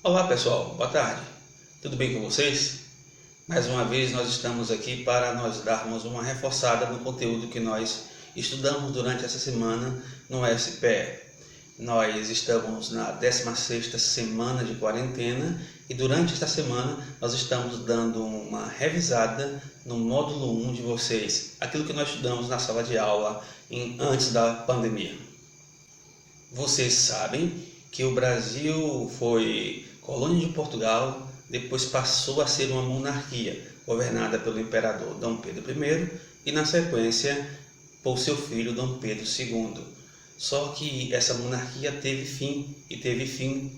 Olá pessoal, boa tarde. Tudo bem com vocês? Mais uma vez nós estamos aqui para nós darmos uma reforçada no conteúdo que nós estudamos durante essa semana no SPE. Nós estamos na 16ª semana de quarentena e durante esta semana nós estamos dando uma revisada no módulo 1 de vocês, aquilo que nós estudamos na sala de aula antes da pandemia. Vocês sabem que o Brasil foi colônia de Portugal, depois passou a ser uma monarquia, governada pelo imperador Dom Pedro I e, na sequência, por seu filho Dom Pedro II. Só que essa monarquia teve fim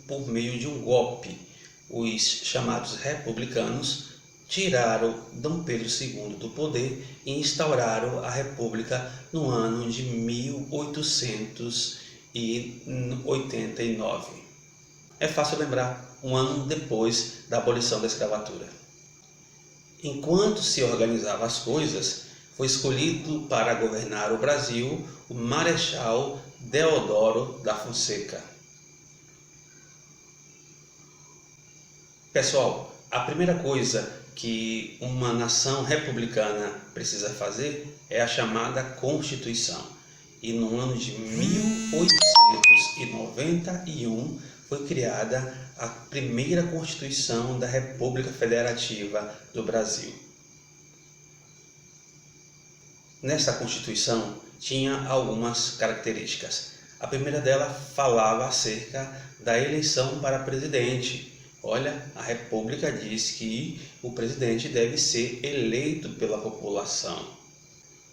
por meio de um golpe. Os chamados republicanos tiraram Dom Pedro II do poder e instauraram a república no ano de 1889. É fácil lembrar, um ano depois da abolição da escravatura. Enquanto se organizavam as coisas, foi escolhido para governar o Brasil o Marechal Deodoro da Fonseca. Pessoal, a primeira coisa que uma nação republicana precisa fazer é a chamada Constituição. E no ano de 1891 foi criada a primeira Constituição da República Federativa do Brasil. Nesta Constituição tinha algumas características. A primeira dela falava acerca da eleição para presidente. Olha, a República diz que o presidente deve ser eleito pela população.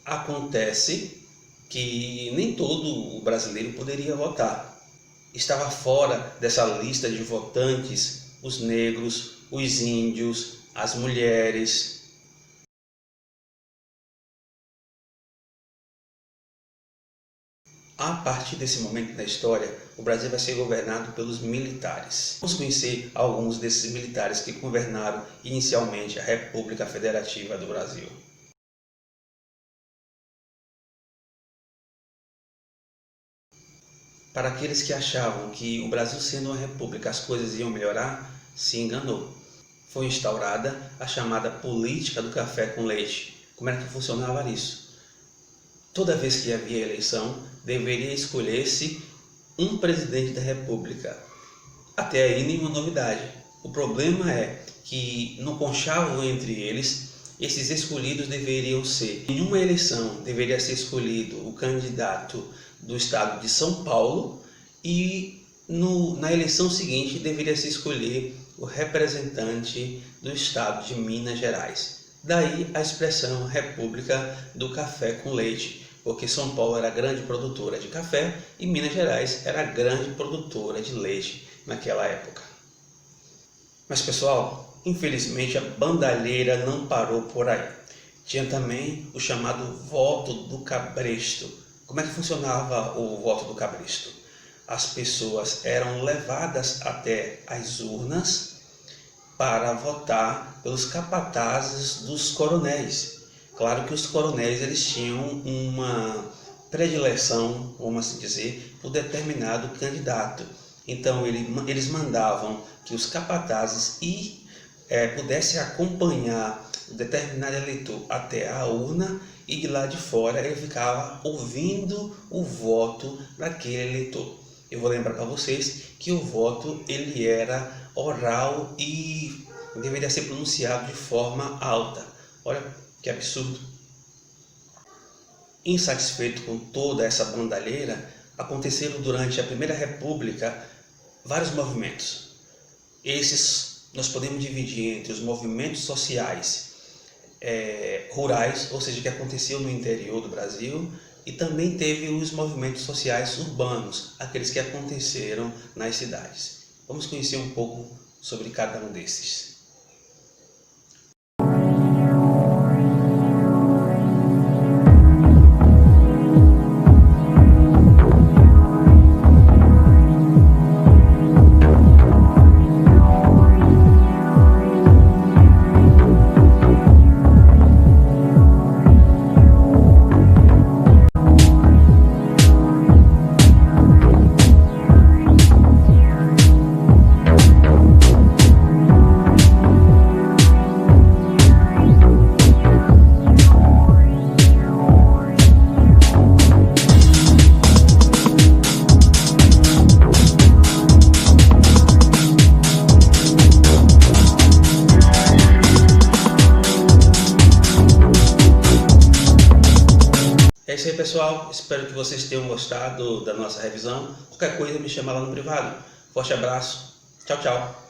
Acontece que nem todo o brasileiro poderia votar. Estava fora dessa lista de votantes os negros, os índios, as mulheres. A partir desse momento da história, o Brasil vai ser governado pelos militares. Vamos conhecer alguns desses militares que governaram inicialmente a República Federativa do Brasil. Para aqueles que achavam que o Brasil sendo uma república as coisas iam melhorar, se enganou. Foi instaurada a chamada política do café com leite. Como era que funcionava isso? Toda vez que havia eleição, deveria escolher-se um presidente da república. Até aí nenhuma novidade. O problema é que no conchavo entre eles, esses escolhidos deveriam ser, em uma eleição deveria ser escolhido o candidato do estado de São Paulo e na eleição seguinte deveria se escolher o representante do estado de Minas Gerais. Daí a expressão República do Café com Leite, porque São Paulo era grande produtora de café e Minas Gerais era grande produtora de leite naquela época. Mas pessoal, infelizmente a bandalheira não parou por aí. Tinha também o chamado voto do cabresto. Como é que funcionava o voto do cabresto? As pessoas eram levadas até as urnas para votar pelos capatazes dos coronéis. Claro que os coronéis eles tinham uma predileção, vamos assim dizer, por determinado candidato. Então eles mandavam que os capatazes pudessem acompanhar o determinado eleitor até a urna e de lá de fora ele ficava ouvindo o voto daquele eleitor. Eu vou lembrar para vocês que o voto ele era oral e deveria ser pronunciado de forma alta. Olha que absurdo. Insatisfeito com toda essa bandalheira, aconteceram durante a Primeira República vários movimentos. Esses nós podemos dividir entre os movimentos sociais rurais, ou seja, que aconteciam no interior do Brasil, e também teve os movimentos sociais urbanos, aqueles que aconteceram nas cidades. Vamos conhecer um pouco sobre cada um desses. isso aí, pessoal. Espero que vocês tenham gostado da nossa revisão. Qualquer coisa me chama lá no privado. Forte abraço. Tchau, tchau.